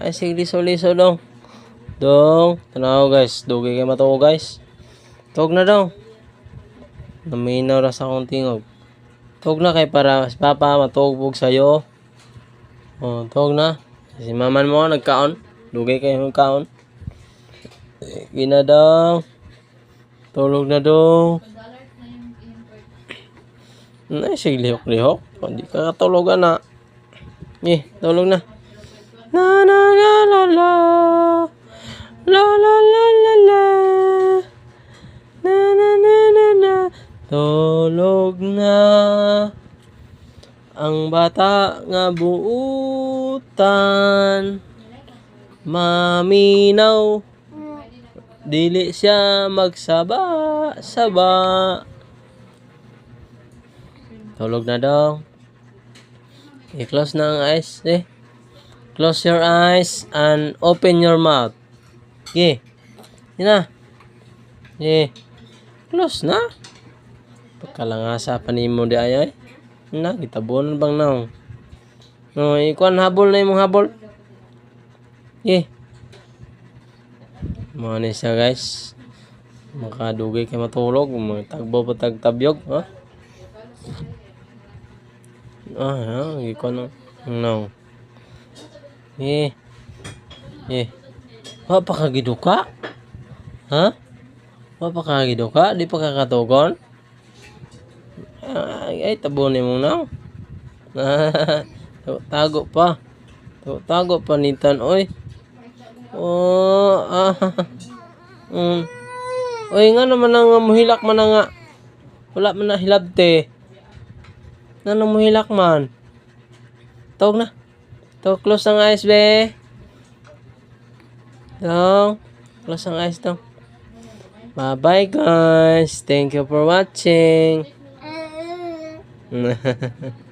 Ay, sige, liso-liso dong. Dong, tanaw guys. Dugi kayo matuo guys. Tog na dong. Naminaw ra sa akong tingog. Tog na kay para si Papa matugog sa'yo. Oh, tog na. Si maman mo nagkaon. Dugi kayo magkaon. Gina dong. Tulog na dong. Ay, sige, lihok-lihok. Hindi ka katulugan na. Tulog na. Na na na la la. La la la la la. Na na na na na. Tulog na. Ang bata nga buutan. Maminaw. Dili siya magsaba-saba. Tulog na daw. I-close na ang eyes. Close your eyes and open your mouth. Yun na. Close na. Pagkalangasa pa ni mo di ay. Na, gitabunan bang naong. No, ikuan habol na imong habol. Mga ni siya guys. Makadugay kay matulog. Tagbo pa tagtabyog. Ha? Ikuan no. Wa pa kagiduka? Ha? Wa pa kagiduka? Di pa kakatugon? Ay, tabon mo na. Tago pa. Tago pa nitan, oy. Oy, nga naman ang muhilak man nga. Wala man na hilabte. Nga nang muhilak man. Tawag na. Tawag, close ang eyes, be. Tawag. Close ang eyes, tawag. Bye-bye, guys. Thank you for watching.